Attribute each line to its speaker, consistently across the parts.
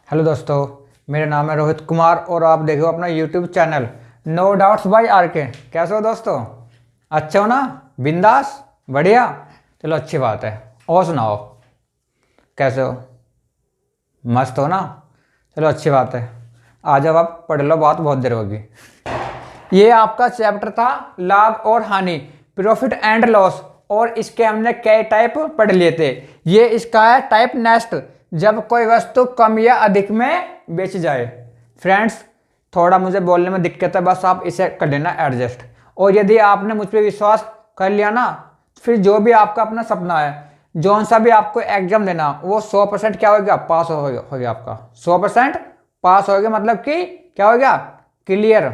Speaker 1: Hello दोस्तों, मेरा नाम है रोहित कुमार और आप देखो अपना YouTube channel no doubts by RK. कैसे हो दोस्तों? अच्छे हो ना? बिंदास? बढ़िया। चलो अच्छी बात है। और सुनाओ, कैसे हो? मस्त हो ना? चलो अच्छी बात है। आ जाओ, आप पढ़ लो, बात बहुत देर होगी। ये आपका चैप्टर था लाभ और हानि, प्रॉफिट एंड लॉस, और इसके हमने कई टाइप पढ़ लिए थे। ये इसका है टाइप नेक्स्ट, जब कोई वस्तु कम या अधिक में बेच जाए। फ्रेंड्स, थोड़ा मुझे बोलने में दिक्कत है, बस आप इसे कर लेना एडजस्ट। और यदि आपने मुझ पर विश्वास कर लिया ना, फिर जो भी आपका अपना सपना है, जौन सा भी आपको एग्जाम देना, वो 100% क्या हो गया? पास हो गया आपका। 100% पास हो गया, मतलब कि क्या हो गया? क्लियर।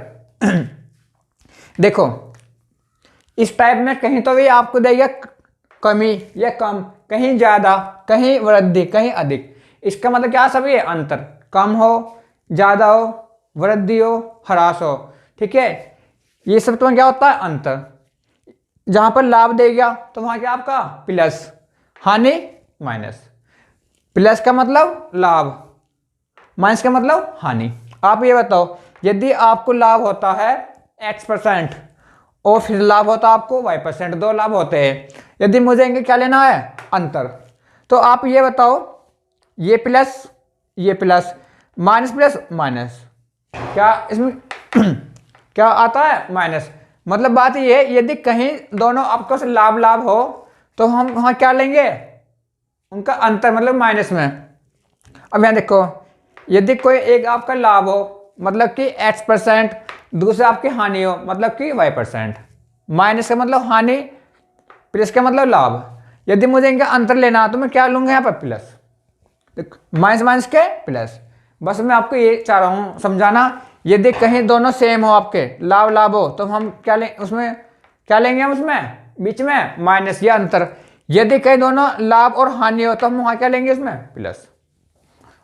Speaker 1: देखो, इस टाइप में कहीं तो भी आपको देगा कमी या कम, कहीं ज्यादा, कहीं वृद्धि, कहीं अधिक। इसका मतलब क्या सभी है? अंतर। कम हो, ज्यादा हो, वृद्धि हो, ह्रास हो। ठीक है, ये सब तो क्या होता है? अंतर। जहां पर लाभ देगा तो वहां क्या आपका? प्लस। हानि माइनस। प्लस का मतलब लाभ, माइनस का मतलब हानि। आप ये बताओ, यदि आपको लाभ होता है X% और फिर लाभ होता है आपको Y%, दो लाभ होते हैं। यदि मुझे इनके क्या लेना है? अंतर। तो आप ये बताओ, ये प्लस, ये प्लस, माइनस प्लस माइनस, क्या इसमें क्या आता है? माइनस। मतलब बात ये है, यदि कहीं दोनों आपको से लाभ लाभ हो तो हम वहां क्या लेंगे? उनका अंतर, मतलब माइनस में। अब यहां देखो, यदि कोई एक आपका लाभ हो मतलब कि X%, दूसरा आपकी हानि हो मतलब कि Y%। माइनस का मतलब हानि, प्लस का मतलब लाभ। यदि मुझे इनका अंतर लेना तो मैं क्या लूंगा यहाँ पर? प्लस। माइनस माइनस के प्लस। बस मैं आपको ये चाह रहा हूँ समझाना। यदि कहीं दोनों सेम हो, आपके लाभ लाभ हो, तो हम क्या लें उसमें? क्या लेंगे हम उसमें? बीच में माइनस या अंतर। यदि कहीं दोनों लाभ और हानि हो तो हम वहां क्या लेंगे? उसमें प्लस।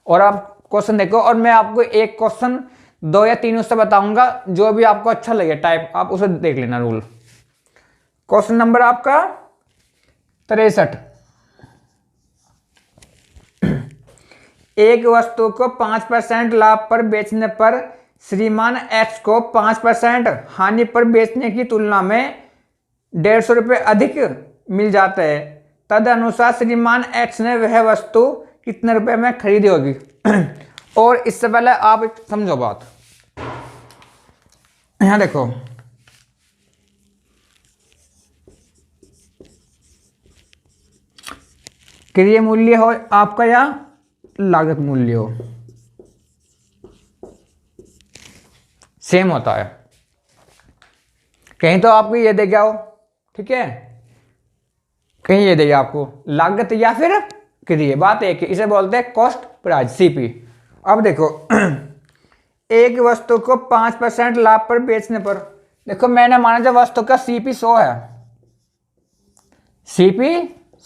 Speaker 1: और आप क्वेश्चन देखो, और मैं आपको एक क्वेश्चन 2 या 3 उससे बताऊंगा, जो भी आपको अच्छा लगे टाइप, आप उसे देख लेना रूल। क्वेश्चन नंबर आपका 63। एक वस्तु को 5% लाभ पर बेचने पर श्रीमान एक्स को 5% हानि पर बेचने की तुलना में 150 रुपये अधिक मिल जाते हैं। तदनुसार श्रीमान एक्स ने वह वस्तु कितने रुपए में खरीदी होगी? और इससे पहले आप एक समझो बात। यहां देखो, क्रय मूल्य हो आपका या लागत मूल्य हो, सेम होता है। कहीं तो आपको ये दे गया हो, ठीक है, कहीं ये देगा आपको लागत या फिर क्रय। बात एक है, इसे बोलते हैं कॉस्ट प्राइस, सीपी। अब देखो, एक वस्तु को 5% लाभ पर बेचने पर, देखो मैंने माना जब वस्तु का सीपी 100 है, सीपी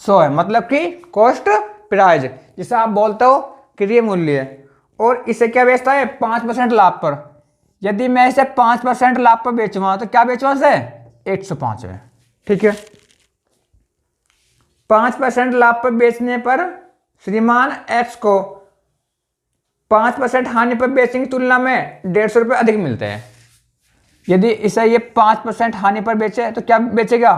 Speaker 1: 100 है, मतलब कि कॉस्ट प्राइस, जिसे आप बोलते हो क्रय मूल्य। और इसे क्या बेचता है? 5% लाभ पर। यदि मैं इसे 5% लाभ पर बेचूंगा तो क्या बेचूंगा इसे? 105 है। ठीक है, 5% लाभ पर बेचने पर श्रीमान एक्स को 5% हानि पर बेचने की तुलना में 150 रुपये अधिक मिलते हैं। यदि इसे ये 5% हानि पर बेचे तो क्या बेचेगा?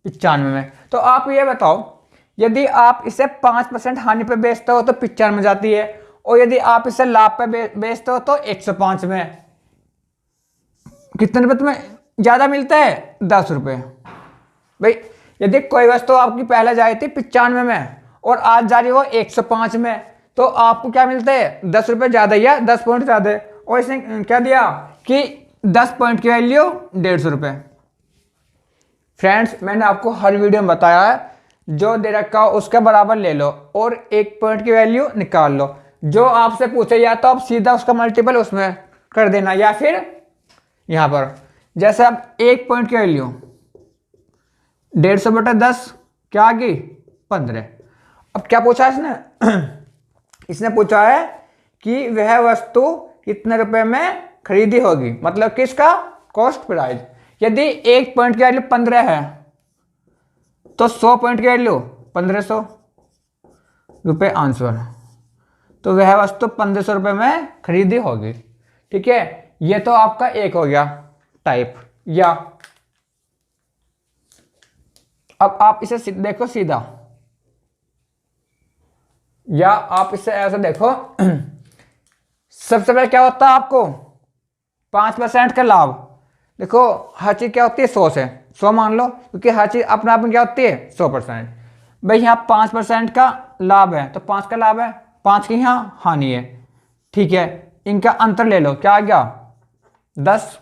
Speaker 1: 95 में। तो आप ये बताओ, यदि आप इसे 5% हानि पर बेचते हो तो 95 में जाती है, और यदि आप इसे लाभ पर बेचते हो तो 105 में। कितने रुपए तुम्हें ज्यादा मिलते हैं? 10 रुपये। भाई, यदि कोई वस्तु आपकी पहले जाई थी 95 में और आज जा रही हो 105 में, तो आपको क्या मिलते हैं? 10 रुपये ज्यादा या 10 पॉइंट ज्यादा। और इसने क्या दिया कि 10 पॉइंट की वैल्यू 150 रुपये। फ्रेंड्स, मैंने आपको हर वीडियो में बताया है, जो दे रखा हो उसके बराबर ले लो और 1 पॉइंट की वैल्यू निकाल लो। जो आपसे पूछे, या तो आप सीधा उसका मल्टीपल उसमें कर देना, या फिर यहां पर जैसे आप 1 पॉइंट की वैल्यू 150/10 क्या आ गई? 15। अब क्या पूछा इसने? इसने पूछा है कि वह वस्तु कितने रुपए में खरीदी होगी, मतलब कि इसका कॉस्ट प्राइस। यदि 1 पॉइंट की वैल्यू 15 है तो 100 पॉइंट की वैल्यू 1500 रुपये आंसर। तो वह वस्तु 1500 रुपये में खरीदी होगी। ठीक है, ये तो आपका एक हो गया टाइप। या अब आप इसे देखो सीधा, या आप इसे ऐसा देखो। सबसे पहले क्या होता है आपको 5% का लाभ। देखो हर चीज क्या होती है 100 से, 100 मान लो, क्योंकि हर चीज अपने आप में क्या होती है 100%। भाई यहाँ 5% का लाभ है तो 5 का लाभ है, 5 की यहाँ हानि है। ठीक है, इनका अंतर ले लो, क्या आ गया 10।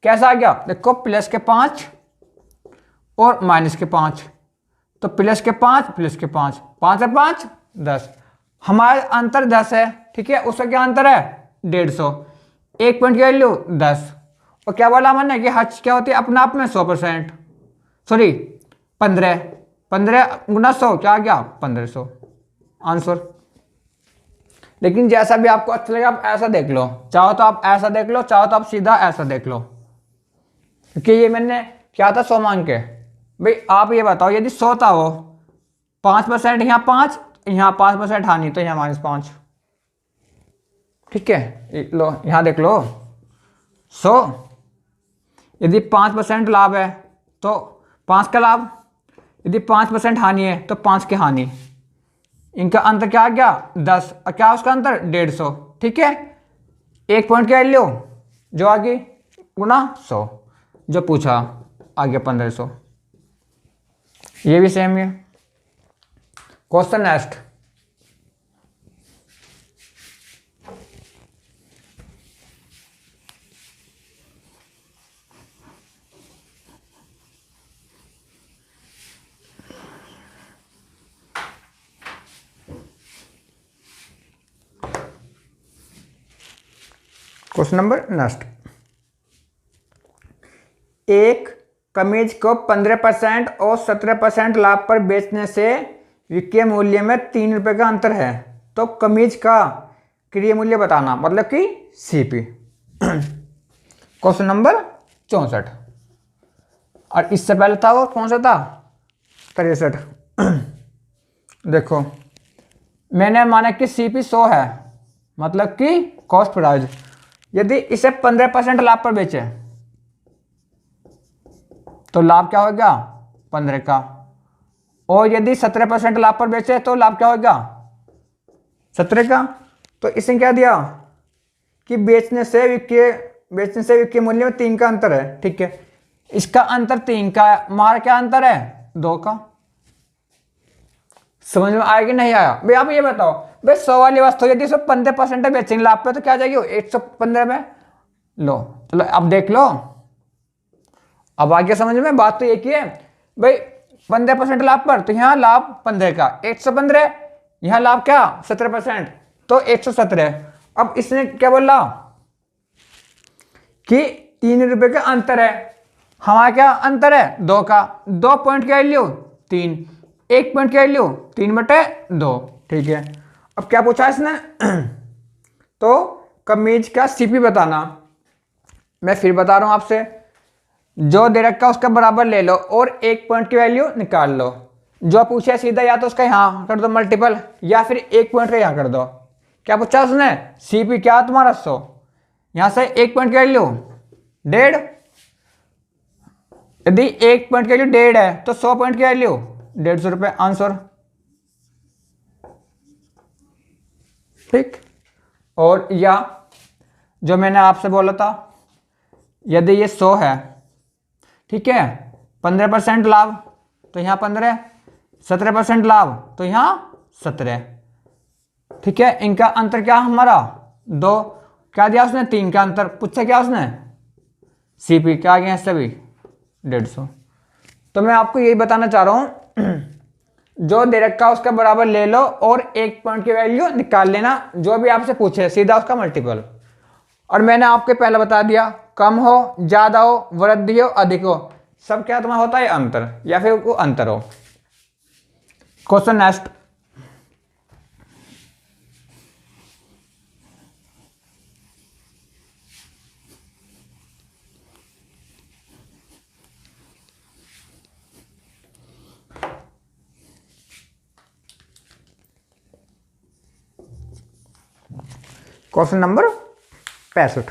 Speaker 1: कैसा आ गया देखो, प्लस के 5 और माइनस के 5, तो प्लस के 5 प्लस के 5, 5 है 5 10, हमारा अंतर 10 है। ठीक है, उसका क्या अंतर है 150, एक पॉइंट की वैल्यू 10। और क्या बोला मैंने कि हर क्या होती है अपने आप में 100%, सॉरी 15, 15 गुना 100 क्या आ गया 1500 आंसर। लेकिन जैसा भी आपको अच्छा लगे आप ऐसा देख लो, चाहो तो आप ऐसा देख लो, चाहो तो आप सीधा ऐसा देख लो, क्योंकि ये मैंने क्या था 100 मांग के। भाई आप ये बताओ यदि 100 था वो 5%, यहाँ 5, यहाँ 5% हानि, तो यहाँ -5। ठीक है, लो यहाँ देख लो 100, यदि 5% लाभ है तो 5 का लाभ, यदि 5% हानि है तो 5 की हानि, इनका अंतर क्या आ गया 10, और क्या उसका अंतर 150। ठीक है, एक पॉइंट की वैल्यू जो आ गई गुना 100, जो पूछा आ गया 1500। ये भी सेम है। Question next. Question number next. एक कमीज को 15% और 17% लाभ पर बेचने से विक्रय मूल्य में 3 रुपए का अंतर है, तो कमीज का क्रय मूल्य बताना, मतलब कि सीपी। Question number 64। और इससे पहले था वो कौन सा था 63। देखो मैंने माना कि सीपी 100 है, मतलब कि कॉस्ट प्राइस। यदि इसे 15% लाभ पर बेचे तो लाभ क्या होगा 15 का, और यदि 17% लाभ पर बेचे तो लाभ क्या होगा 17 का। तो इसने क्या दिया कि बेचने से विक्रय मूल्य में 3 का अंतर है। ठीक है, इसका अंतर 3 का है, हमारा क्या अंतर है 2 का। समझ में आया कि नहीं आया? भाई आप ये बताओ, भाई 100 वाली वस्तु यदि 15% बेचेंगे लाभ पे तो क्या जाएगी 115 में। लो चलो अब देख लो, अब आगे समझ में, बात तो एक ही है। भाई 15% लाभ पर, तो यहाँ लाभ 15 का 115, यहाँ लाभ क्या 17%, तो 117। अब इसने क्या बोला कि 3 रुपए का अंतर है, हमारा क्या अंतर है 2 का, 2 पॉइंट की वैल्यू 3, 1 पॉइंट की वैल्यू 3/2। ठीक है, अब क्या पूछा इसने तो कमीज का सीपी बताना। मैं फिर बता रहा हूं आपसे, जो दे रखा उसका बराबर ले लो और 1 पॉइंट की वैल्यू निकाल लो। जो पूछा सीधा या तो उसका यहां कर दो मल्टीपल, या फिर 1 पॉइंट का यहां कर दो। क्या पूछा उसने सीपी क्या तुम्हारा 100, यहां से 1 पॉइंट की वैल्यू 1.5, यदि 1 पॉइंट की वैल्यू 1.5 है तो 100 पॉइंट की वैल्यू 150 रुपए आंसर। ठीक, और या जो मैंने आपसे बोला था, यदि ये 100 है, ठीक है, 15% लाभ तो यहाँ 15, 17% लाभ तो यहाँ 17। ठीक है, इनका अंतर क्या हमारा 2, क्या दिया उसने 3 का अंतर, पूछा क्या उसने सीपी क्या आ गया सभी 150। तो मैं आपको यही बताना चाह रहा हूं, जो दे रखा उसका बराबर ले लो और 1 पॉइंट की वैल्यू निकाल लेना, जो भी आपसे पूछे सीधा उसका मल्टीपल। और मैंने आपको पहले बता दिया, कम हो ज्यादा हो वृद्धि हो अधिक हो, सब क्या तुम्हारा होता है अंतर, या फिर वो अंतर हो। Question next. Question number 65।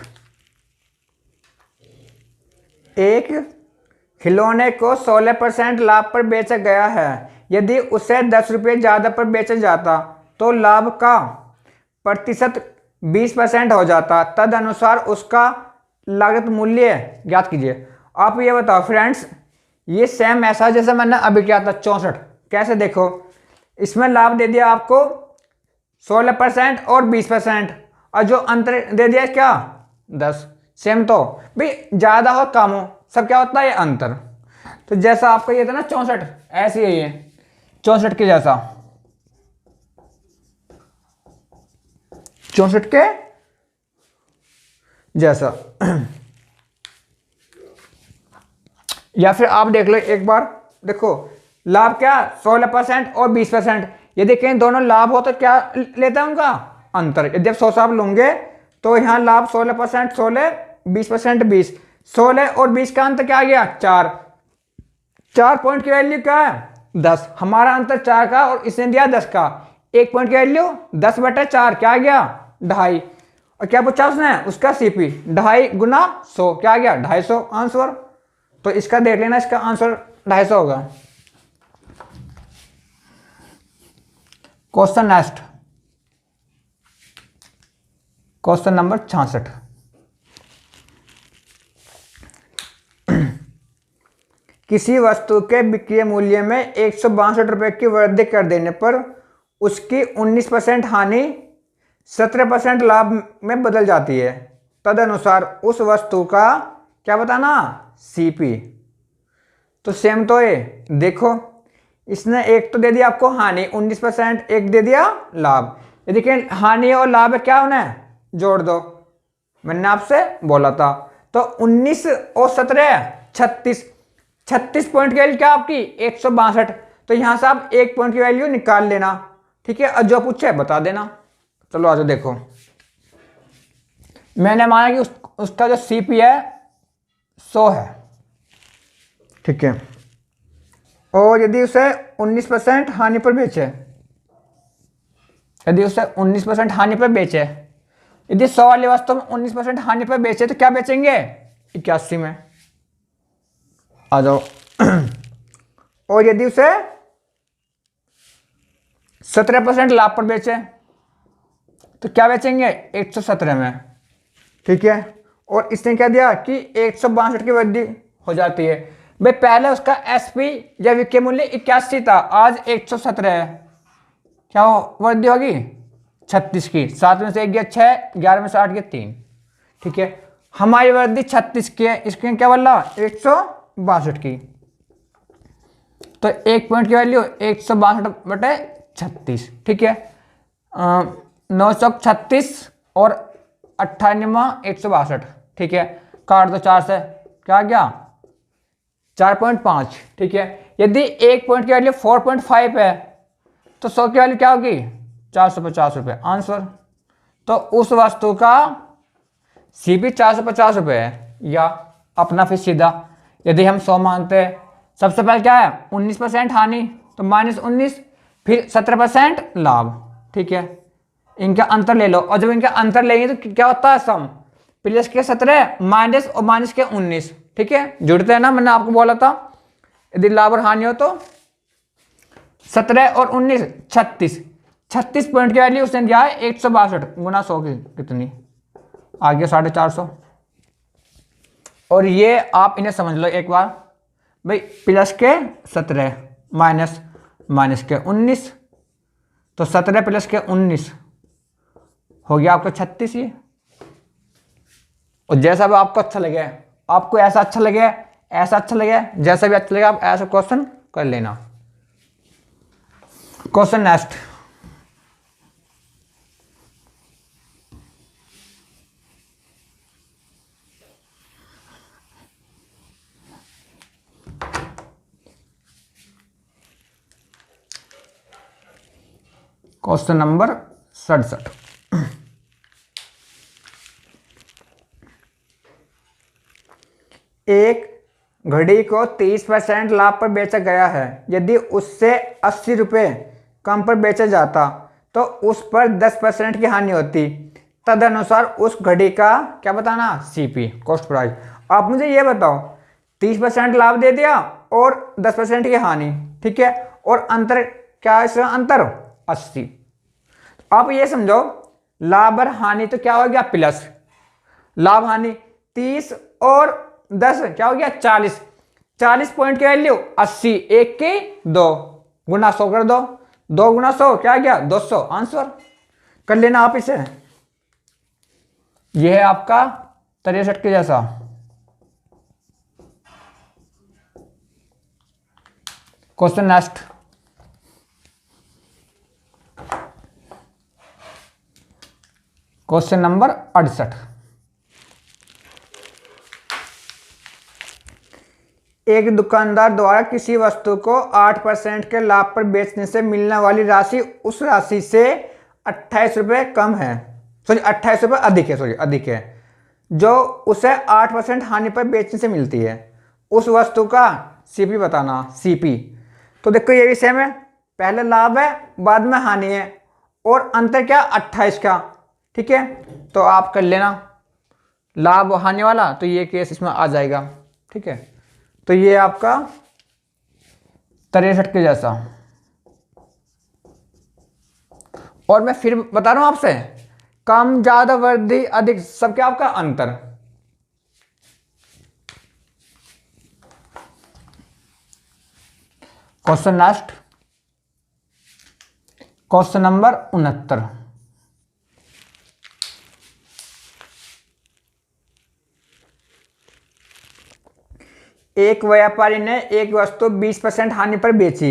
Speaker 1: एक खिलौने को 16% लाभ पर बेचा गया है। यदि उसे 10 रुपये ज़्यादा पर बेचा जाता तो लाभ का प्रतिशत 20% हो जाता। तदनुसार उसका लागत मूल्य ज्ञात कीजिए। आप ये बताओ फ्रेंड्स, ये सेम ऐसा जैसे मैंने अभी किया था 64। कैसे देखो, इसमें लाभ दे दिया आपको 16% और 20%, और जो अंतर दे दिया क्या 10। सेम तो भाई, ज़्यादा हो कम हो सब क्या होता है ये अंतर। तो जैसा आपका ये था ना 64, ऐसे ही है 64 के जैसा, 64 के जैसा। या फिर आप देख लो एक बार, देखो लाभ क्या 16% और 20%। यदि कहीं दोनों लाभ हो तो क्या लेता है उनका अंतर। यदि आप 100 आप लोगे तो यहाँ लाभ 16%, 16, 20%, 20, 16 और 20 का अंतर क्या आ गया 4। 4 पॉइंट की वैल्यू क्या है 10। हमारा अंतर 4 का और इसने दिया 10 का। 1 पॉइंट की वैल्यू 10/4 क्या आ गया 2.5। और क्या पूछा उसने, उसका सीपी 2.5 गुना 100 क्या आ गया 250 आंसर। तो इसका देख लेना, इसका आंसर 250 होगा। Question next, question number 66। किसी वस्तु के विक्रय मूल्य में 162 रुपये की वृद्धि कर देने पर उसकी 19% हानि 17% लाभ में बदल जाती है। तदनुसार उस वस्तु का क्या बताना सीपी। तो सेम तो है, देखो इसने एक तो दे दिया आपको हानि 19%, एक दे दिया लाभ। यदि कि हानि और लाभ क्या उन्हें जोड़ दो, मैंने आपसे बोला था। तो 19 और 17 36, 36 पॉइंट की वैल्यू क्या आपकी 162। तो यहां से आप 1 पॉइंट की वैल्यू निकाल लेना, ठीक है। और जो पूछे बता देना। चलो आज देखो, मैंने माना कि उसका जो सीपी है 100 है, ठीक है। और यदि उसे 19% हानि पर बेचे, यदि उसे 19% हानि पर बेचे, यदि 100 वाली वस्तु में 19% हानि पर बेचे तो क्या बेचेंगे 81 में। आ जाओ। और यदि उसे 17% लाभ पर बेचे तो क्या बेचेंगे 117 में, ठीक है। और इसने क्या दिया कि 162 की वृद्धि हो जाती है। भाई पहले उसका एसपी या विक्रय मूल्य 81 था, आज 117 है, क्या वृद्धि होगी 36 की। 7 में से 1 गया 6, 11 में से 8 गया 3, ठीक है। हमारी वृद्धि 36 की है, इसके क्या बोला 162 की। तो 1 पॉइंट की वैल्यू 162/36, ठीक है। 936 और 98 162, ठीक है। काट दो 4 से, क्या आ गया 4.5, ठीक है। यदि 1 पॉइंट की वैल्यू 4.5 है तो 100 की वैल्यू क्या होगी 450 रुपये आंसर। तो उस वस्तु का सीपी 450 रुपये है। या अपना फिर सीधा, यदि हम 100 मानते हैं, सबसे पहले क्या है 19% हानि, तो -19, फिर 17% लाभ, ठीक है। इनका अंतर ले लो, और जब इनका अंतर लेंगे तो क्या होता है सम, प्लस के 17 माइनस और माइनस के 19, ठीक है। जुड़ते हैं ना, मैंने आपको बोला था यदि लाभ और हानि हो तो 17 और 19 36, 36 पॉइंट की वैल्यू उसने दिया है 162 गुना 100 की कितनी आ गया 450। और ये आप इन्हें समझ लो एक बार, भाई प्लस के 17 माइनस माइनस के 19, तो 17 प्लस के 19 हो गया आपका 36 ये। और जैसा भी आपको अच्छा लगे, आपको ऐसा अच्छा लगे, ऐसा अच्छा लगे, जैसा भी अच्छा लगे आप ऐसा क्वेश्चन कर लेना। Question next, question number 67। एक घड़ी को 30% लाभ पर बेचा गया है। यदि उससे 80 रुपये कम पर बेचा जाता तो उस पर 10% की हानि होती। तदनुसार उस घड़ी का क्या बताना, सीपी, कॉस्ट प्राइस। आप मुझे ये बताओ, 30% लाभ दे दिया और 10% की हानि, ठीक है, और अंतर क्या है इसका अंतर, 80। आप ये समझो, लाभ और हानि तो क्या हो गया प्लस, लाभ हानि 30 और 10 क्या हो गया 40, 40 पॉइंट की वैल्यू 80, एक की 2 गुना 100 कर दो, 2 गुना 100 क्या गया 200, आंसर कर लेना आप इसे। यह है आपका 63 के जैसा। Question next, question number 68। एक दुकानदार द्वारा किसी वस्तु को 8% के लाभ पर बेचने से मिलने वाली राशि उस राशि से 28 रुपये कम है, सॉरी 28 रुपये अधिक है, सॉरी अधिक है, जो उसे 8% हानि पर बेचने से मिलती है। उस वस्तु का सीपी बताना, सीपी। तो देखो ये भी सेम है, पहले लाभ है बाद में हानि है और अंतर क्या 28 का, ठीक है। तो आप कर लेना लाभ हानि वाला, तो ये केस इसमें आ जाएगा, ठीक है। तो ये आपका 63 के जैसा। और मैं फिर बता रहा हूं आपसे, कम ज्यादा वृद्धि अधिक सब क्या आपका अंतर। Question last, question number 69। एक व्यापारी ने एक वस्तु 20% हानि पर बेची।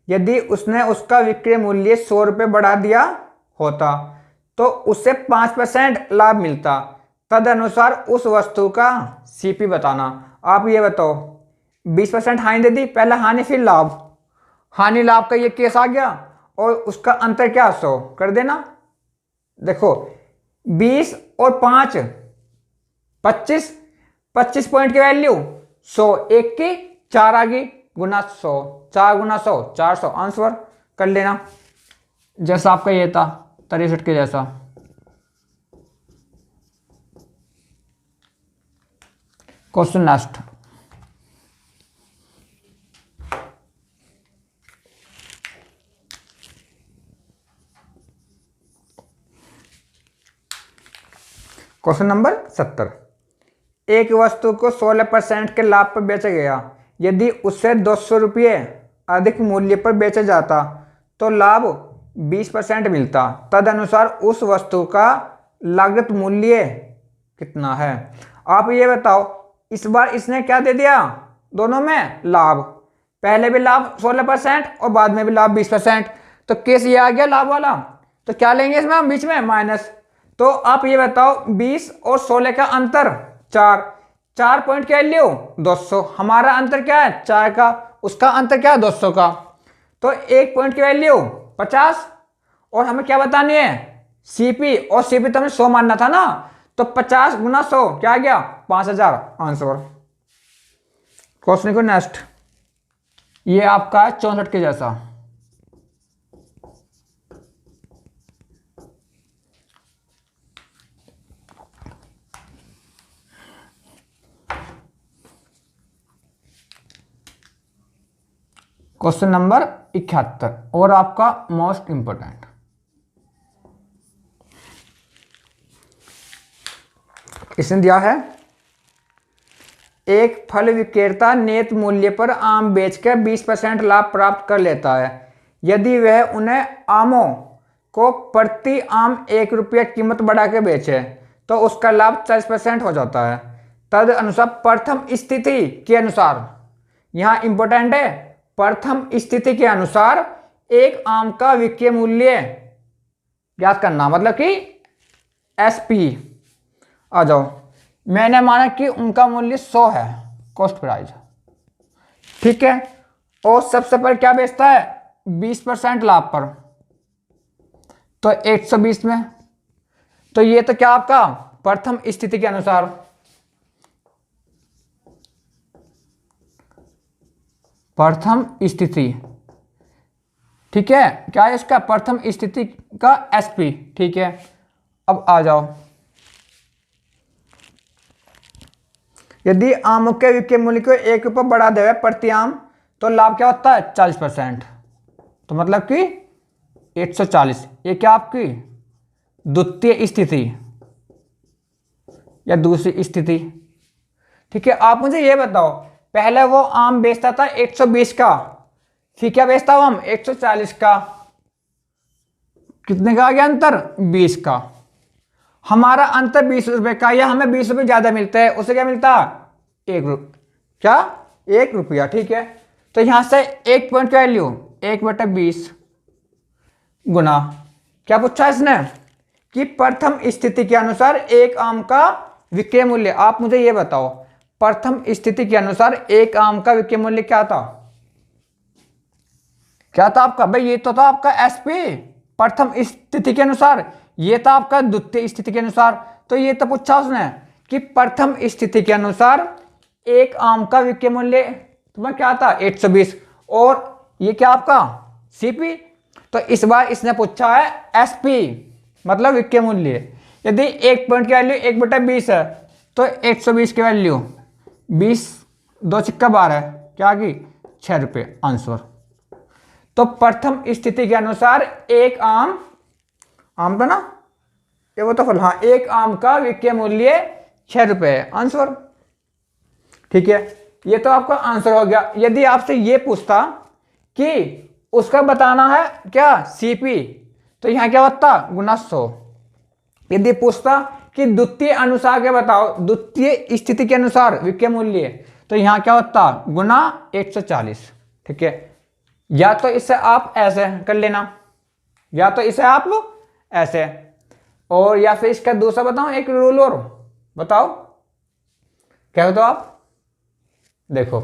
Speaker 1: यदि उसने उसका विक्रय मूल्य 100 रुपये बढ़ा दिया होता तो उससे 5% लाभ मिलता। तदनुसार उस वस्तु का सीपी बताना। आप ये बताओ, 20% हानि दे दी, पहला हानि फिर लाभ, हानि लाभ का ये केस आ गया और उसका अंतर क्या 100 कर देना। देखो 20 और 5 25, 25 पॉइंट की वैल्यू 100, एक की 4 आ गई गुना 100, 4 गुना 100 400, आंसर कर लेना। जैसा आपका ये था 63 के जैसा। Question next, question number 70। एक वस्तु को 16% के लाभ पर बेचा गया। यदि उसे 200 रुपये अधिक मूल्य पर बेचा जाता तो लाभ 20% मिलता। तदनुसार उस वस्तु का लागत मूल्य कितना है। आप ये बताओ, इस बार इसने क्या दे दिया, दोनों में लाभ, पहले भी लाभ 16% और बाद में भी लाभ 20%, तो केस ये आ गया लाभ वाला। तो क्या लेंगे इसमें हम बीच में माइनस। तो आप ये बताओ 20 और 16 का अंतर 4 पॉइंट की वैल्यू 200, हमारा अंतर क्या है 4 का, उसका अंतर क्या है 200 का, तो 1 पॉइंट की वैल्यू 50। और हमें क्या बतानी है सीपी, और सीपी तो हमें 100 मानना था ना, तो 50 गुना 100 क्या आ गया 5000, आंसर। क्वेश्चन को नेक्स्ट, ये आपका 64 के जैसा। क्वेश्चन नंबर 71 और आपका मोस्ट इंपोर्टेंट। इसने दिया है, एक फल विक्रेता नियत मूल्य पर आम बेचकर 20% लाभ प्राप्त कर लेता है। यदि वह उन्हें आमों को प्रति आम 1 रुपया कीमत बढ़ा के बेचे तो उसका लाभ 40% हो जाता है। तद अनुसार प्रथम स्थिति के अनुसार, यहां इंपोर्टेंट है, प्रथम स्थिति के अनुसार एक आम का विक्रय मूल्य ज्ञात करना, मतलब कि एसपी। आ जाओ, मैंने माना कि उनका मूल्य 100 है, कॉस्ट प्राइस, ठीक है, और सबसे पहले क्या बेचता है 20% लाभ पर, तो 120 में। तो ये तो क्या आपका प्रथम स्थिति के अनुसार, प्रथम स्थिति, ठीक है, क्या है इसका प्रथम स्थिति का एसपी, ठीक है। अब आ जाओ, यदि आम के विक्रय मूल्य को 1 रुपये बढ़ा देवे प्रति आम तो लाभ क्या होता है 40%। तो मतलब कि 140, ये क्या आपकी द्वितीय स्थिति या दूसरी स्थिति। ठीक है, आप मुझे ये बताओ, पहले वो आम बेचता था 120 का, फिर क्या बेचता हूं हम 140 का, कितने का आ गया अंतर 20 का। हमारा अंतर 20 रुपए का, या हमें 20 रुपए ज्यादा मिलते हैं, उसे क्या मिलता 1 रुपया, क्या 1 रुपया। ठीक है, तो यहां से 1 पॉइंट की वैल्यू 1/20 गुना क्या पूछा इसने कि प्रथम स्थिति के अनुसार एक आम का विक्रय मूल्य। आप मुझे ये बताओ, प्रथम स्थिति के अनुसार एक आम का विक्रय मूल्य क्या था, क्या था आपका भाई, ये तो था आपका एसपी प्रथम स्थिति के अनुसार, ये था आपका द्वितीय स्थिति के अनुसार। तो ये तो पूछा उसने कि प्रथम स्थिति के अनुसार एक आम का विक्रय मूल्य तुम्हारा क्या था 120, और ये क्या आपका सीपी। तो इस बार इसने पूछा है एसपी मतलब विक्रय मूल्य। यदि 1 पॉइंट की वैल्यू 1/20 है तो 120 की वैल्यू 20, 2 × 12 क्या आ गई 6 रुपये आंसर। तो प्रथम स्थिति के अनुसार एक आम था ना, ये वो तो फल, हाँ, एक आम का विक्रय मूल्य 6 रुपये आंसर। ठीक है, ये तो आपका आंसर हो गया। यदि आपसे ये पूछता कि उसका बताना है क्या सीपी, तो यहां क्या होता गुना 100। यदि पूछता कि द्वितीय अनुसार के बताओ, द्वितीय स्थिति के अनुसार विक्रय मूल्य, तो यहां क्या होता गुना 140। ठीक है, या तो इसे आप ऐसे कर लेना, या तो इसे आप ऐसे, और या फिर इसका दूसरा बताओ एक रूल और बताओ, क्या बताओ आप देखो,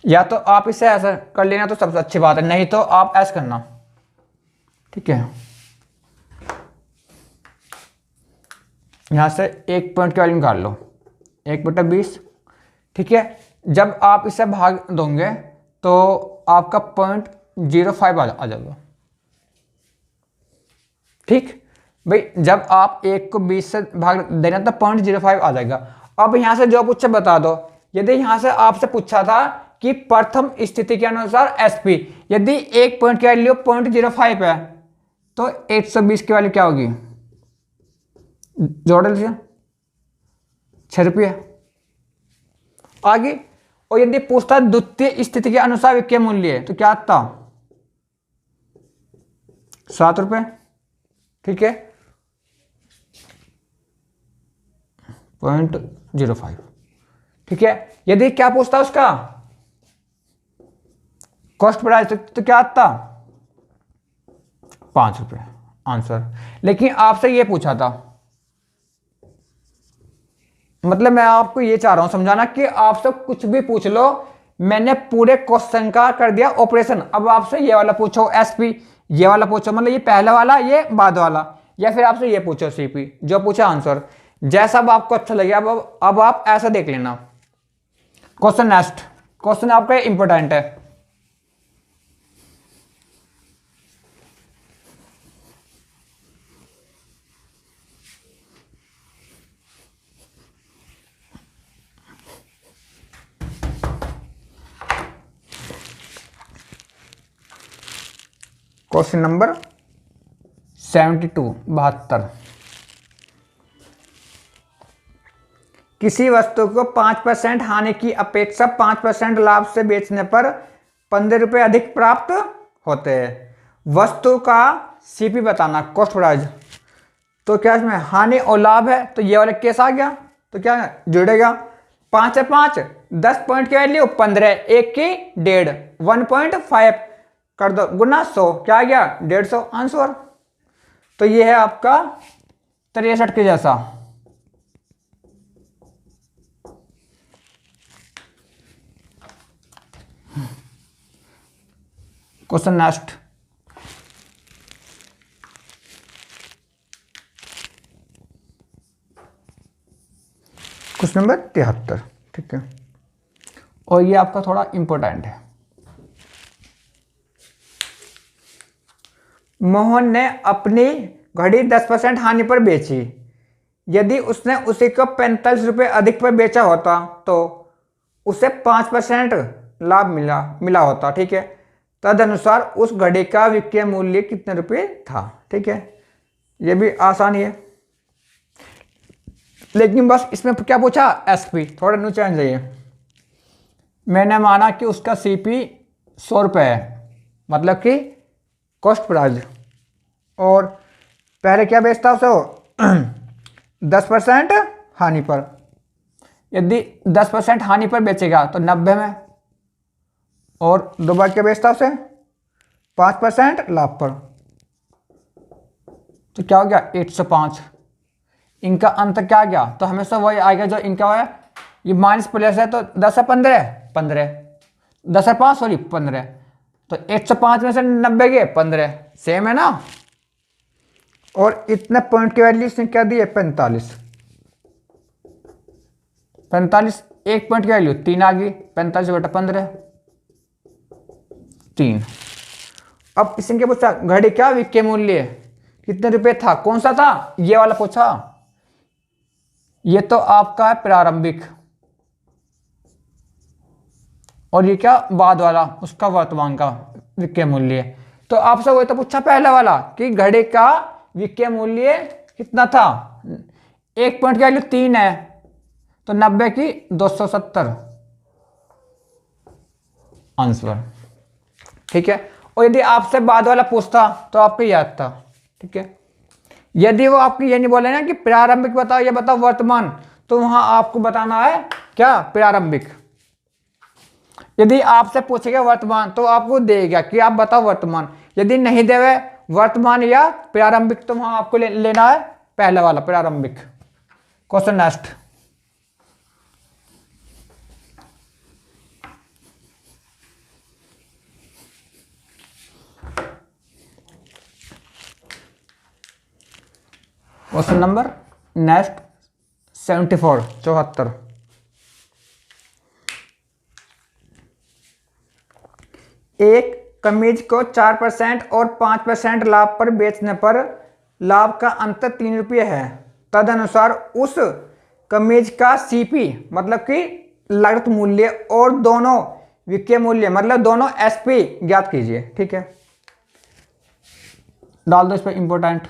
Speaker 1: या तो आप इसे ऐसा कर लेना तो सबसे अच्छी बात है, नहीं तो आप ऐसा करना। ठीक है, यहां से 1 पॉइंट की वैल्यू निकाल लो 1/20। ठीक है, जब आप इसे भाग दोगे तो आपका 0.05 आ जाएगा। ठीक भाई, जब आप 1 को 20 से भाग देना तो 0.05 आ जाएगा। अब यहां से जो पूछा बता दो। यदि यहां से आपसे पूछा था कि प्रथम स्थिति के अनुसार एसपी, यदि 1 पॉइंट की वैल्यू 0.05 है तो 120 की वैल्यू क्या होगी, जोड़ लीजिए 6 रुपये आगे। और यदि पूछता द्वितीय स्थिति के अनुसार विक्रय मूल्य तो क्या आता 7 रुपये। ठीक है, 0.05। ठीक है, यदि क्या पूछता उसका कॉस्ट प्राइस तो क्या आता 5 रुपये आंसर। लेकिन आपसे ये पूछा था, मतलब मैं आपको ये चाह रहा हूं समझाना कि आपसे कुछ भी पूछ लो, मैंने पूरे क्वेश्चन का कर दिया ऑपरेशन। अब आपसे ये वाला पूछो एसपी, ये वाला पूछो, मतलब ये पहला वाला ये बाद वाला, या फिर आपसे ये पूछो सीपी, जो पूछा आंसर, जैसा अब आपको अच्छा लगे। अब आप ऐसा देख लेना। क्वेश्चन नेक्स्ट, क्वेश्चन आपका इंपॉर्टेंट है। Question number 72 72। किसी वस्तु को 5% हानि की अपेक्षा 5% लाभ से बेचने पर 15 रुपये अधिक प्राप्त होते हैं। वस्तु का सीपी बताना, कॉस्ट प्राइस। तो क्या इसमें हानि और लाभ है, तो ये वाला केस आ गया, तो क्या जुड़ेगा 5 है 5, 10 पॉइंट की वैल्यू 15, 1 की 1.5, 1.5 कर दो गुना 100, क्या आ गया 150 आंसर। तो ये है आपका 63 के जैसा। Question next, question number 73। ठीक है, और ये आपका थोड़ा इंपॉर्टेंट है। मोहन ने अपनी घड़ी 10% हानि पर बेची। यदि उसने उसी को 45 रुपये अधिक पर बेचा होता तो उसे 5% लाभ मिला होता। ठीक है, तदनुसार उस घड़ी का विक्रय मूल्य कितने रुपये था। ठीक है, ये भी आसान है, लेकिन बस इसमें क्या पूछा, एसपी थोड़ा न्यू चेंज है। मैंने माना कि उसका सीपी 100 रुपये है, मतलब कि कॉस्ट प्राइस, और पहले क्या बेचता उसे 10% हानि पर। यदि 10% हानि पर बेचेगा तो 90 में, और दोबारा क्या बेचता उसे 5% लाभ पर, तो क्या हो गया 105। इनका अंतर क्या आ गया, तो हमेशा वही आएगा जो इनका है, ये माइनस प्लस है तो 10 है 15, 10 है 5 सॉरी 15, तो 105 में से 90 गए 15, सेम है ना। और इतने पॉइंट की वैल्यू इसने क्या दी है 45, एक पॉइंट की वैल्यू 3 आ गई, 45 बटा 15 3। अब इसने क्या पूछा, घड़ी का विक्रय मूल्य कितने रुपए था, कौन सा था, ये वाला पूछा। ये तो आपका है प्रारंभिक, और ये क्या बाद वाला, उसका वर्तमान का विक्रय मूल्य। तो आपसे वही तो पूछा पहले वाला कि घड़ी का विक्रय मूल्य कितना था, एक पॉइंट की वैल्यू 3 है तो 90 की 270 आंसर। ठीक है, और यदि आपसे बाद वाला पूछता तो आपको याद था। ठीक है, यदि वो आपको ये नहीं बोले ना कि प्रारंभिक बताओ या बताओ वर्तमान, तो वहां आपको बताना है क्या प्रारंभिक। यदि आपसे पूछेगा वर्तमान तो आपको देगा कि आप बताओ वर्तमान, यदि नहीं देवे वर्तमान या प्रारंभिक तो वहां आपको लेना है पहला वाला प्रारंभिक। Question next, question number next 74 74। एक कमीज को 4% और 5% लाभ पर बेचने पर लाभ का अंतर 3 रुपये है। तदनुसार उस कमीज का सीपी मतलब कि लागत मूल्य और दोनों विक्रय मूल्य मतलब दोनों एसपी ज्ञात कीजिए। ठीक है, डाल दो इस पर इंपॉर्टेंट।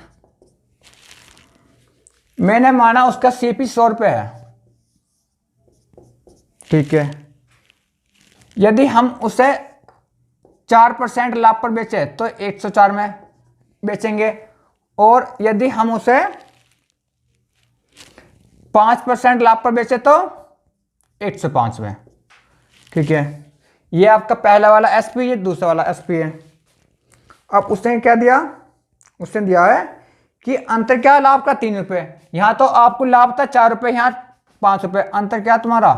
Speaker 1: मैंने माना उसका सीपी 100 रुपये है। ठीक है, यदि हम उसे 4% लाभ पर बेचे तो 104 में बेचेंगे, और यदि हम उसे 5% लाभ पर बेचे तो 105 में। ठीक है, ये आपका पहला वाला एसपी, ये दूसरा वाला एसपी है। अब उसने क्या दिया, उसने दिया है कि अंतर क्या है लाभ का 3 रुपये। यहां तो आपको लाभ था 4 रुपये, यहां 5 रुपये, अंतर क्या तुम्हारा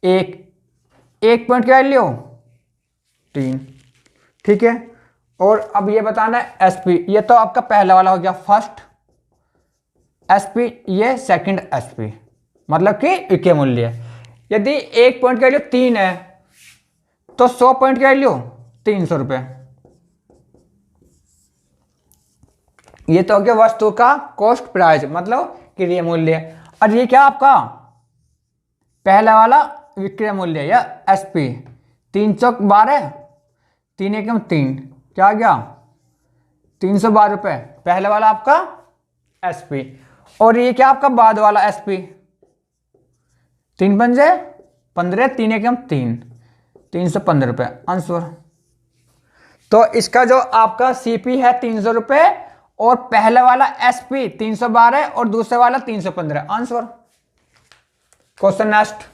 Speaker 1: एक पॉइंट क्या वैल्यू 3। ठीक है, और अब ये बताना है एसपी, ये तो आपका पहला वाला हो गया फर्स्ट एसपी, ये सेकंड एसपी मतलब कि विक्रय मूल्य। यदि एक पॉइंट की वैल्यू 3 है तो 100 पॉइंट की वैल्यू 300 रुपये। ये तो हो गया वस्तु का कॉस्ट प्राइस मतलब क्रय मूल्य। और ये क्या आपका पहला वाला विक्रय मूल्य या एसपी, 312, 3 एकम 3 क्या आ गया 312 रुपये, पहले वाला आपका एसपी। और ये क्या आपका बाद वाला एसपी, 3 पंजे 15, 3 एकम 3, 315 रुपये आंसर। तो इसका जो आपका सीपी है 300 रुपये, और पहले वाला एसपी 312 और दूसरे वाला 315 answer. Question next,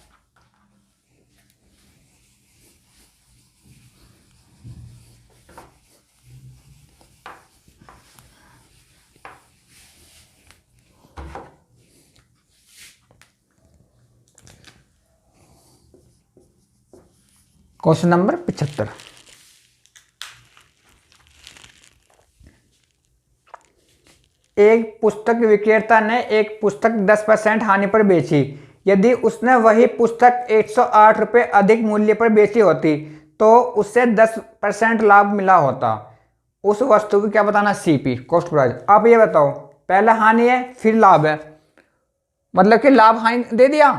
Speaker 1: question number 75। एक पुस्तक विक्रेता ने एक पुस्तक 10% हानि पर बेची। यदि उसने वही पुस्तक 108 रुपये अधिक मूल्य पर बेची होती तो उससे 10% लाभ मिला होता। उस वस्तु को क्या बताना, सीपी कॉस्ट प्राइस। आप ये बताओ, पहला हानि है फिर लाभ है, मतलब कि लाभ हानि दे दिया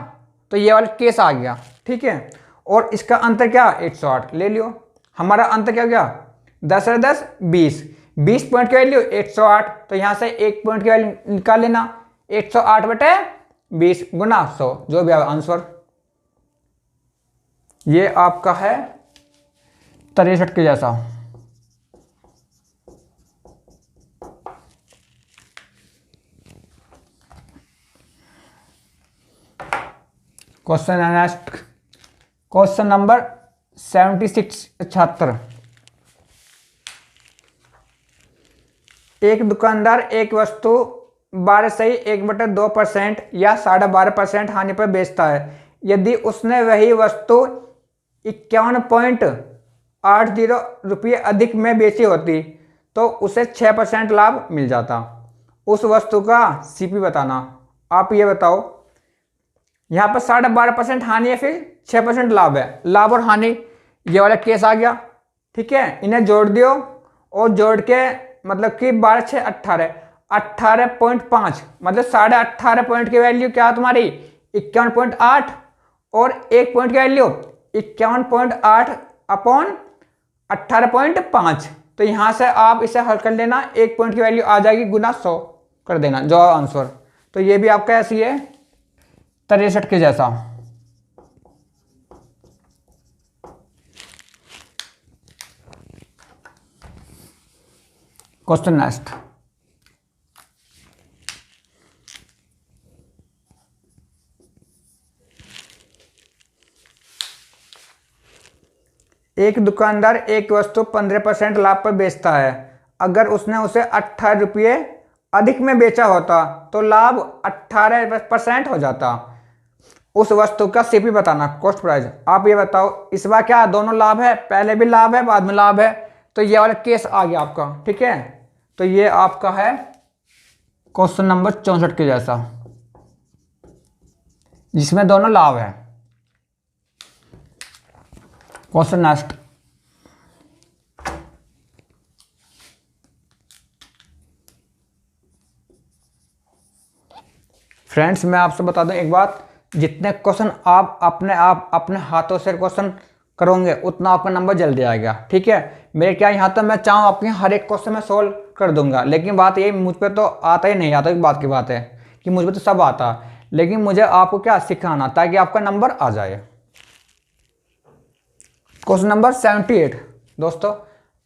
Speaker 1: तो ये वाला केस आ गया, ठीक है। और इसका अंतर क्या, 108 ले लियो। हमारा अंतर क्या हो गया, 10 और 10 20, 20 पॉइंट की वैल्यू 108, तो यहां से 1 पॉइंट की वैल्यू निकाल लेना, 108 बटे 20 गुना 100, जो भी आंसर। ये आपका है 63 के जैसा। Question next, question number 76 76। एक दुकानदार एक वस्तु 12.1/2% या 12.5% हानि पर बेचता है। यदि उसने वही वस्तु 51.80 रुपये अधिक में बेची होती तो उसे 6% लाभ मिल जाता। उस वस्तु का सीपी बताना। आप ये बताओ, यहाँ पर 12.5% हानि है, फिर 6% लाभ है। लाभ और हानि ये वाला केस आ गया, ठीक है। इन्हें जोड़ दियो और जोड़ के मतलब कि 12 6 18, 18.5 मतलब 18.5 पॉइंट की वैल्यू क्या तुम्हारी 51.8 और 1 पॉइंट की वैल्यू 51.8 अपॉन 18.5। तो यहां से आप इसे हल कर लेना, 1 पॉइंट की वैल्यू आ जाएगी गुना 100 कर देना, जो आंसर। तो ये भी आपका ऐसी है 63 के जैसा। क्वेश्चन नेक्स्ट, एक दुकानदार एक वस्तु 15% लाभ पर बेचता है। अगर उसने उसे 18 रुपये अधिक में बेचा होता तो लाभ 18% हो जाता। उस वस्तु का सीपी बताना, कॉस्ट प्राइस। आप ये बताओ, इस बार क्या दोनों लाभ है, पहले भी लाभ है बाद में लाभ है, तो ये वाला केस आ गया आपका, ठीक है। तो ये आपका है क्वेश्चन नंबर 64 के जैसा, जिसमें दोनों लाभ है। क्वेश्चन नेक्स्ट, फ्रेंड्स मैं आपसे बता दूं एक बात, जितने क्वेश्चन आप अपने हाथों से क्वेश्चन करोगे उतना आपका नंबर जल्दी आएगा, ठीक है। मेरे क्या यहाँ तो मैं चाहूँ आपके हर एक क्वेश्चन में सोल्व कर दूंगा, लेकिन बात ये मुझ पे तो आता ही नहीं आता। एक बात की बात है कि मुझ पे तो सब आता, लेकिन मुझे आपको क्या सिखाना ताकि आपका नंबर आ जाए। Question number 78। दोस्तों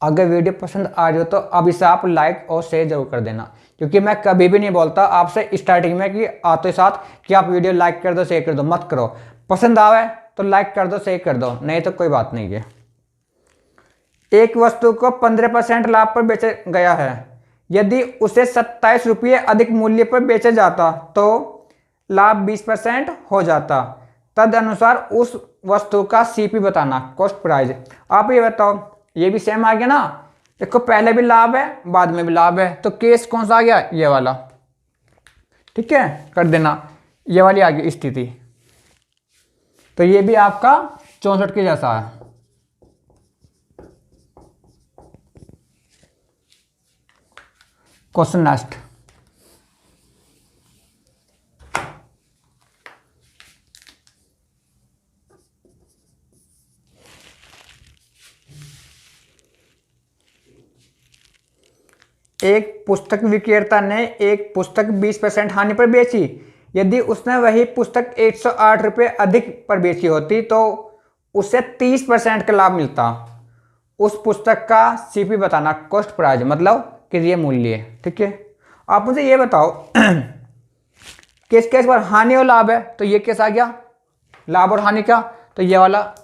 Speaker 1: अगर वीडियो पसंद आ रही हो तो अब इसे आप लाइक और शेयर जरूर कर देना, क्योंकि मैं कभी भी नहीं बोलता आपसे स्टार्टिंग में कि आते साथ कि आप वीडियो लाइक कर दो शेयर कर दो, मत करो। पसंद आवे तो लाइक कर दो शेयर कर दो, नहीं तो कोई बात नहीं है। एक वस्तु को 15% लाभ पर बेचा गया है। यदि उसे 27 रुपये अधिक मूल्य पर बेचा जाता तो लाभ 20% हो जाता। तद अनुसार उस वस्तु का सीपी बताना, कॉस्ट प्राइस। आप ये बताओ, ये भी सेम आ गया ना, देखो पहले भी लाभ है बाद में भी लाभ है, तो केस कौन सा आ गया, ये वाला, ठीक है। कर देना, ये वाली आ गई स्थिति। तो ये भी आपका 64 के जैसा है। क्वेश्चन नेक्स्ट, एक पुस्तक विक्रेता ने एक पुस्तक 20% हानि पर बेची। यदि उसने वही पुस्तक 108 रुपये अधिक पर बेची होती तो उसे 30% का लाभ मिलता। उस पुस्तक का सीपी बताना, कॉस्ट प्राइस मतलब क्रय मूल्य, ठीक है। आप मुझे ये बताओ किस केस पर हानि और लाभ है, तो ये केस आ गया लाभ और हानि का, तो ये वाला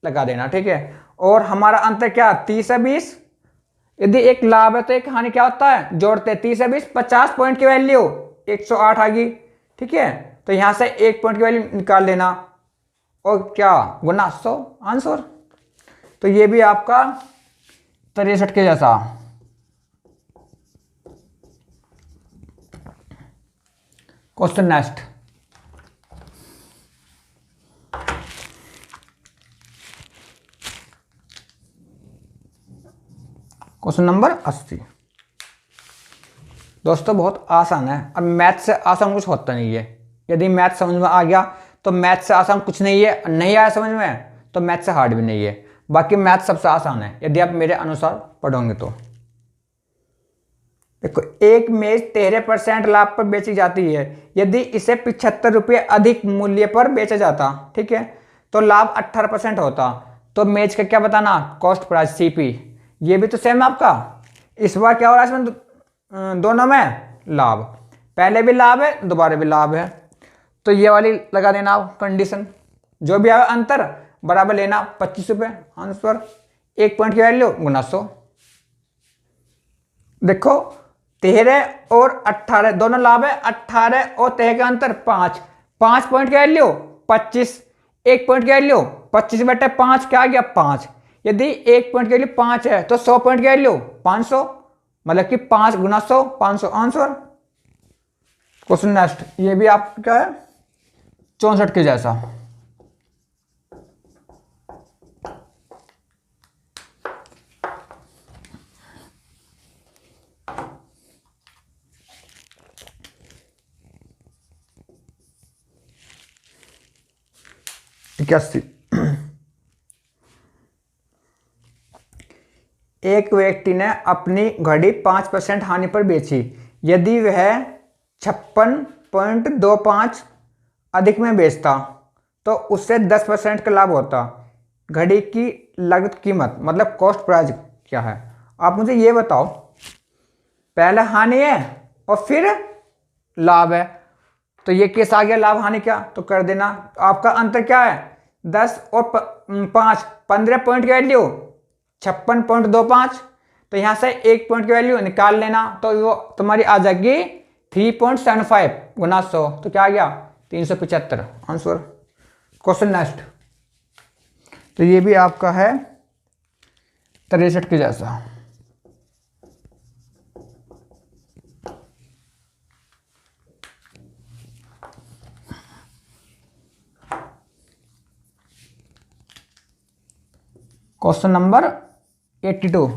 Speaker 1: लगा देना, ठीक है। और हमारा अंतर क्या, 30 है 20। यदि एक लाभ है तो एक हानि क्या होता है, जोड़ते 30 है 20, 50 पॉइंट की वैल्यू 108 आ गई, ठीक है। तो यहां से 1 पॉइंट की वैल्यू निकाल लेना और क्या गुना 100 आंसर। तो ये भी आपका 63 के जैसा। Question next, question number 80। दोस्तों बहुत आसान है, और मैथ से आसान कुछ होता नहीं है। यदि मैथ समझ में आ गया तो मैथ से आसान कुछ नहीं है, नहीं आया समझ में तो मैथ से हार्ड भी नहीं है। बाकी मैथ सबसे आसान है यदि आप मेरे अनुसार पढ़ोगे तो। देखो, एक मेज 13% लाभ पर बेची जाती है। यदि इसे 75 रुपये अधिक मूल्य पर बेचा जाता, ठीक है, तो लाभ 18% होता। तो मेज का क्या बताना, कॉस्ट प्राइस सीपी। ये भी तो सेम है आपका। इस बार क्या हो रहा है इसमें, दोनों में लाभ, पहले भी लाभ है दोबारा भी लाभ है। तो ये वाली लगा देना आप कंडीशन, जो भी आए अंतर बराबर लेना 25 रुपये आंसर। 1 पॉइंट की वैल्यू गुना 100। देखो 13 और 18 दोनों लाभ है, 18 और 13 का अंतर 5, 5 पॉइंट की वैल्यू 25, 1 पॉइंट की वैल्यू 25/5 क्या आ गया 5। यदि 1 पॉइंट की वैल्यू 5 है तो 100 पॉइंट की वैल्यू 500, मतलब कि 5 गुना 100 500 आंसर। क्वेश्चन नेक्स्ट, ये भी आपका है 64 के जैसा। एक व्यक्ति ने अपनी घड़ी 5% हानि पर बेची। यदि वह 56.25 अधिक में बेचता तो उससे 10% का लाभ होता। घड़ी की लागत कीमत मतलब कॉस्ट प्राइस क्या है। आप मुझे ये बताओ, पहले हानि है और फिर लाभ है, तो ये केस आ गया लाभ हानि क्या, तो कर देना। आपका अंतर क्या है 10 और 5, 15 पॉइंट की वैल्यू 56.25, तो यहाँ से 1 पॉइंट की वैल्यू निकाल लेना, तो वो तुम्हारी आ जाएगी 3.75 गुना 100, तो क्या आ गया 375 आंसर। क्वेश्चन नेक्स्ट, तो ये भी आपका है 63 के जैसा। क्वेश्चन नंबर 82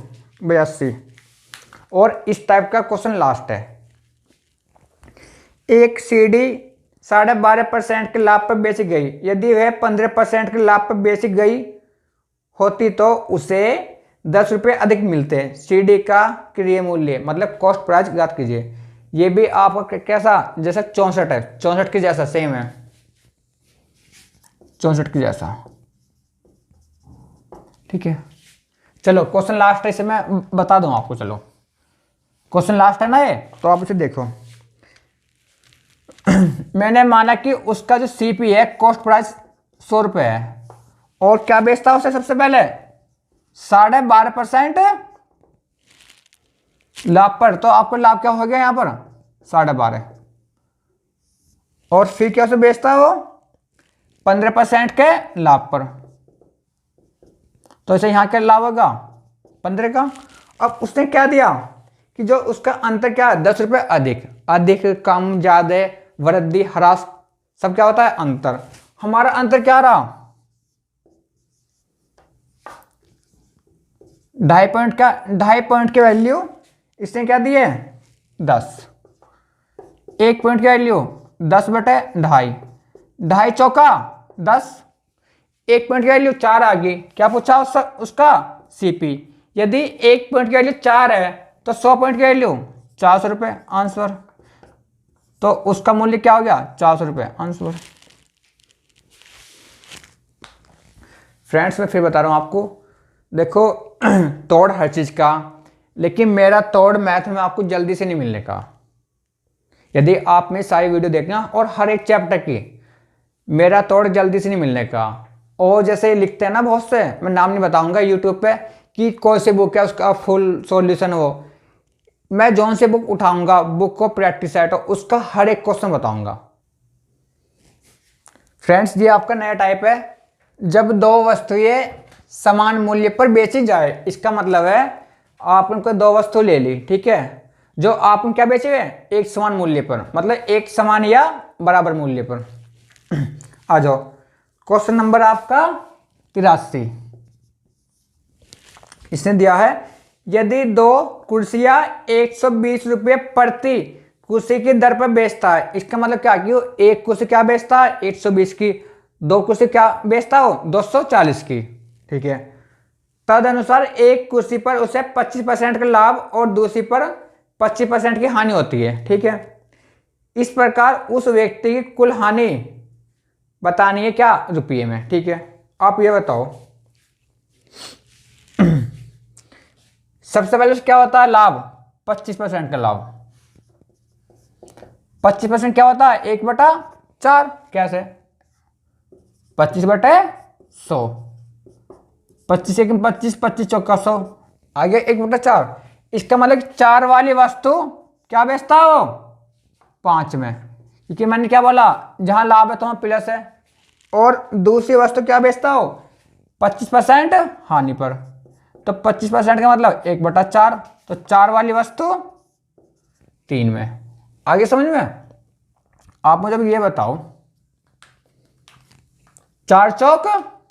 Speaker 1: 82, और इस टाइप का क्वेश्चन लास्ट है। एक सीडी 12.5% के लाभ पर बेची गई। यदि वह 15% के लाभ पर बेची गई होती तो उसे 10 रुपये अधिक मिलते। सीडी का क्रय मूल्य मतलब कॉस्ट प्राइस ज्ञात कीजिए। ये भी आपका कैसा, जैसा 64 है, 64 के जैसा सेम है, 64 के जैसा, ठीक है। चलो क्वेश्चन लास्ट है, इसे मैं बता दूं आपको। चलो क्वेश्चन लास्ट है ना ये, तो आप इसे देखो। मैंने माना कि उसका जो सीपी है कॉस्ट प्राइस 100 रुपये है, और क्या बेचता है उसे सबसे पहले 12.5% लाभ पर, तो आपको लाभ क्या हो गया यहां पर 12.5, और फिर क्या उसे बेचता है वो 15% के लाभ पर, तो इसे यहां क्या लाभ होगा 15 का। अब उसने क्या दिया कि जो उसका अंतर क्या है 10 रुपये अधिक, अधिक कम ज्यादा वृद्धि ह्रास सब क्या होता है अंतर। हमारा अंतर क्या रहा 2.5 पॉइंट का, 2.5 पॉइंट की वैल्यू इसने क्या दी है 10, 1 पॉइंट की वैल्यू 10/2.5, 2.5 चौका 10, 1 पॉइंट की वैल्यू 4 आ गई। क्या पूछा उसका सीपी। यदि 1 पॉइंट की वैल्यू 4 है तो 100 पॉइंट की वैल्यू 400 रुपये आंसर, तो उसका मूल्य क्या हो गया 400 रुपये आंसर। फ्रेंड्स मैं फिर बता रहा हूं आपको, देखो तोड़ हर चीज का, लेकिन मेरा तोड़ मैथ में आपको जल्दी से नहीं मिलने का। यदि आप मेरी सारी वीडियो देखना और हर एक चैप्टर की, मेरा तोड़ जल्दी से नहीं मिलने का। और जैसे लिखते हैं ना बहुत से, मैं नाम नहीं बताऊंगा यूट्यूब पे, कि कौन सी बुक है उसका फुल सॉल्यूशन हो, मैं जौन से बुक उठाऊंगा, बुक को प्रैक्टिस सेट हो, उसका हर एक क्वेश्चन बताऊंगा। फ्रेंड्स ये आपका नया टाइप है, जब दो वस्तुएं समान मूल्य पर बेची जाए, इसका मतलब है आप उनको दो वस्तु ले ली, ठीक है, जो आप क्या बेचे हुए एक समान मूल्य पर, मतलब एक समान या बराबर मूल्य पर। आ जाओ क्वेश्चन नंबर आपका 83, इसने दिया है यदि दो कुर्सियां 120 रुपये प्रति कुर्सी की दर पर बेचता है, इसका मतलब क्या कि वो एक कुर्सी क्या बेचता है 120 की, दो कुर्सी क्या बेचता हो 240 की। ठीक है, तद अनुसार एक कुर्सी पर उसे 25% का लाभ और दूसरी पर 25% की हानि होती है। ठीक है, इस प्रकार उस व्यक्ति की कुल हानि बतानी है क्या रुपये में। ठीक है, आप ये बताओ सबसे पहले क्या होता है लाभ, 25% का लाभ। 25% क्या होता है 1/4, कैसे 25/100, 25 एक 25, 25 चौका 100, आगे 1/4। इसका मतलब 4 वाली वस्तु क्या बेचता हो 5 में, क्योंकि मैंने क्या बोला जहां लाभ है तो वहां प्लस है, और दूसरी वस्तु क्या बेचता हो 25% हानि पर, तो 25% का मतलब 1/4, तो 4 वाली वस्तु 3 में। आगे समझ में? आप मुझे ये बताओ 4 चौक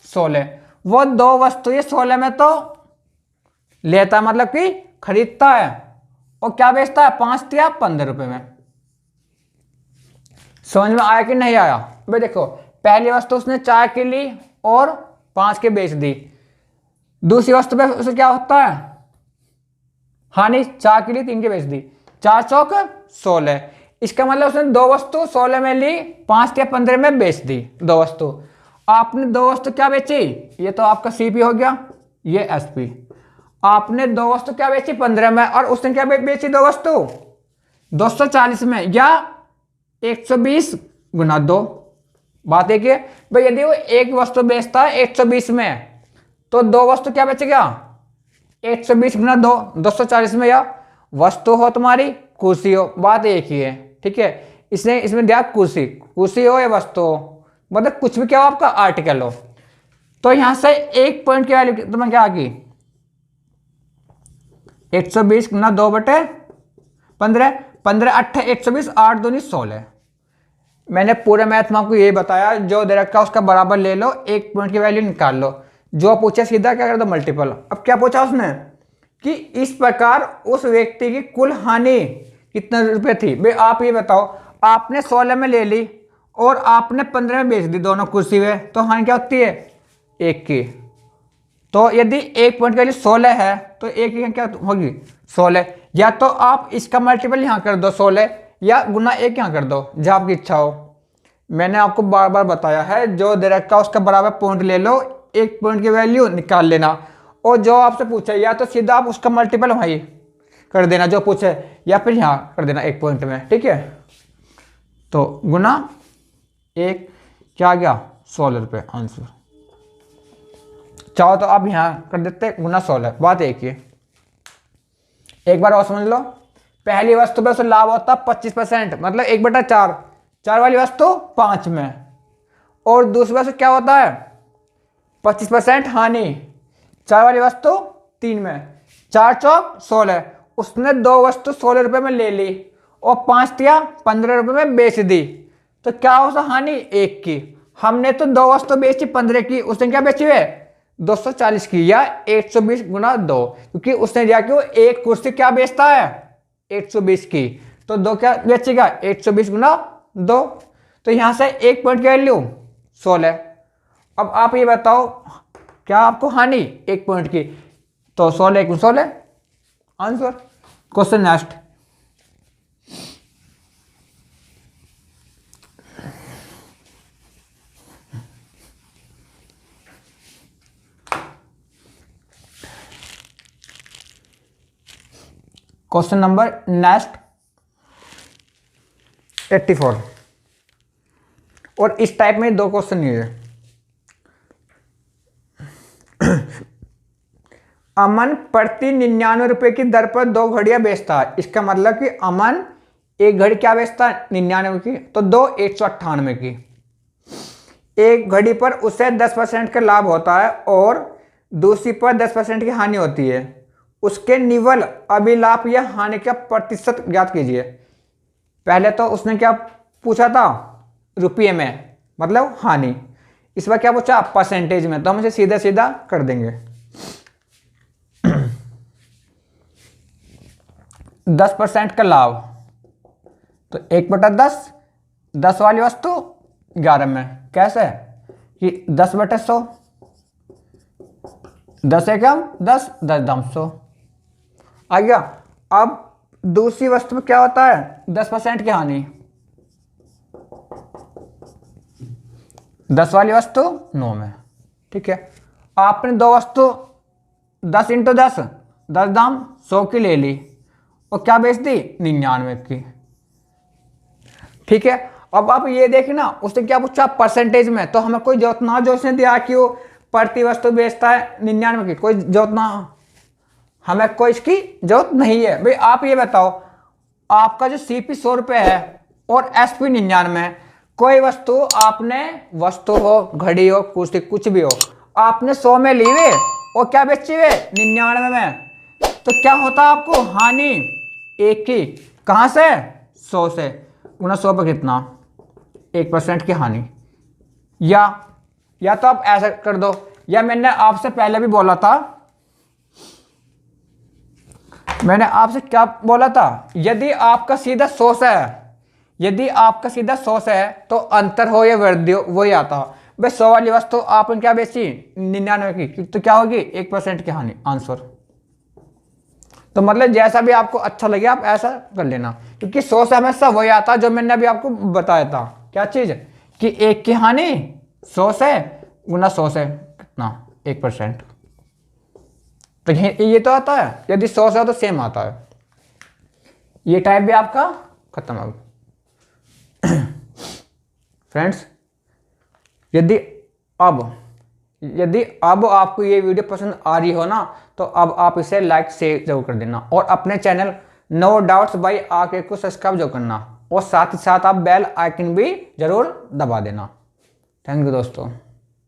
Speaker 1: 16, वो दो वस्तु ये 16 में तो लेता है, मतलब कि खरीदता है, और क्या बेचता है 5 या 15 रुपए में। समझ में आया कि नहीं आया? भाई देखो, पहली वस्तु उसने 4 की ली और 5 के बेच दी, दूसरी वस्तु पे उसे क्या होता है हानि, 4 की ली 3 के बेच दी, 4 चौक 16। इसका मतलब उसने दो वस्तु 16 में ली, 5 या 15 में बेच दी दो वस्तु। आपने दो वस्तु क्या बेची, ये तो आपका सीपी हो गया, ये एसपी। आपने दो वस्तु क्या बेची 15 में, और उसने क्या बेची दो वस्तु 240 में, या 120 गुना 2। बात एक है भाई, यदि वो एक वस्तु बेचता है 120 में, तो दो वस्तु क्या बेचेगा 120 गुना 2, 240 में, या वस्तु हो तुम्हारी कुर्सी हो, बात एक ही है। ठीक है, इसने इसमें दिया कुर्सी, कुर्सी हो या वस्तु हो, मतलब कुछ भी क्या हो आपका आर्टिकल हो। तो यहां से एक पॉइंट की वैल्यू तुम्हें क्या आ गई 120 गुना 2/15, 15 8 120, 8 दूनी 16। मैंने पूरे मैथ में आपको ये बताया, जो दे रखा उसका बराबर ले लो, एक पॉइंट की वैल्यू निकाल लो, जो पूछा सीधा क्या कर दो मल्टीपल। अब क्या पूछा उसने कि इस प्रकार उस व्यक्ति की कुल हानि कितने रुपए थी। भाई आप ये बताओ, आपने 16 में ले ली और आपने 15 में बेच दी दोनों कुर्सी में, तो हानि क्या होती है 1 की। तो यदि एक पॉइंट की वैल्यू 16 है तो एक की क्या होगी 16, या तो आप इसका मल्टीपल यहाँ कर दो 16, या गुना 1 यहाँ कर दो, जहाँ आपकी इच्छा हो। मैंने आपको बार बार बताया है, जो दे रखा उसका बराबर पॉइंट ले लो, एक पॉइंट की वैल्यू निकाल लेना, और जो आपसे पूछे या तो सीधा आप उसका मल्टीपल वहीं कर देना जो पूछे, या फिर यहाँ कर देना एक पॉइंट में। ठीक है, तो गुना 1 क्या आ गया 16 रुपये आंसर। चाहो तो आप यहाँ कर देते गुना 16, बात एक ही। एक बार और समझ लो, पहली वस्तु पे उसे लाभ होता 25%, मतलब 1/4, 4 वाली वस्तु 5 में, और दूसरी वस्तु क्या होता है 25% हानि, 4 वाली वस्तु 3 में, 4 चौक 16। उसने दो वस्तु 16 रुपए में ले ली और 5 या 15 रुपए में बेच दी, तो क्या हो हानि 1 की। हमने तो दो वस्तु बेची 15 की, उसने क्या बेची है 240 की, या 120 गुना 2, क्योंकि उसने दिया कि वो एक कुर्सी क्या बेचता है 120 की, तो दो क्या बेचेगा 120 गुना 2। तो यहां से एक पॉइंट की वैल्यू 16। अब आप ये बताओ क्या आपको हानि 1 पॉइंट की, तो 16 1 16 answer. Question next, question number next 84, और इस टाइप में दो क्वेश्चन नहीं है। अमन प्रति 99 रुपए की दर पर 2 घड़ियां बेचता है। इसका मतलब कि अमन एक घड़ी क्या बेचता है 99 की, तो 2 198 की। एक घड़ी पर उसे 10% का लाभ होता है और दूसरी पर 10% की हानि होती है। उसके निवल अभिलाभ या हानि का प्रतिशत ज्ञात कीजिए। पहले तो उसने क्या पूछा था रुपये में, मतलब हानि। इस बार क्या पूछा परसेंटेज में, तो हम इसे सीधा सीधा कर देंगे। 10% का लाभ, तो 1/10, 10 वाली वस्तु 11 में, कैसे कि 10/100, 10 एकम 10, 10 दाम 100 आ गया। अब दूसरी वस्तु में क्या होता है, 10% की हानि, 10 वाली वस्तु 9 में, ठीक है। आपने दो वस्तु 10 × 10, 10 दाम 100 की ले ली और क्या बेच दी, 99 की, ठीक है। अब आप ये देखिए ना, उसने क्या पूछा परसेंटेज में, तो हमें कोई जरूरत ना, जो उसने दिया कि वो प्रति वस्तु बेचता है 99 की, कोई जरूरत ना, हमें कोई इसकी जरूरत नहीं है। भाई आप ये बताओ, आपका जो सीपी 100 रुपये है और एसपी 99 है, कोई वस्तु आपने, वस्तु हो, घड़ी हो, कुर्सी, कुछ भी हो, आपने 100 में ली हुए और क्या बेची हुए 99 में, तो क्या होता आपको हानि एक की, कहां से, 100 से, 100 पर कितना, 1% की हानि। या तो आप ऐसा कर दो, या मैंने आपसे पहले भी बोला था, मैंने आपसे क्या बोला था, यदि आपका सीधा 100 से है, यदि आपका सीधा 100 से है तो अंतर हो या वृद्धि हो वही आता। भाई 100 वाली वस्तु आपने क्या बेची 99 की, तो क्या होगी 1% की हानि, आंसर। तो मतलब जैसा भी आपको अच्छा लगे आप ऐसा कर लेना, क्योंकि 100 से हमेशा वही आता जो मैंने अभी आपको बताया था, क्या चीज कि 1 की हानि 100 से गुना 100 से कितना 1%, तो ये तो आता है, यदि 100 से हो तो सेम आता है। ये टाइप भी आपका खत्म हो। फ्रेंड्स, यदि अब आपको ये वीडियो पसंद आ रही हो ना, तो अब आप इसे लाइक शेयर जरूर कर देना और अपने चैनल नो डाउट्स बाय आके को सब्सक्राइब जरूर करना, और साथ ही साथ आप बेल आइकन भी जरूर दबा देना। थैंक यू दोस्तों।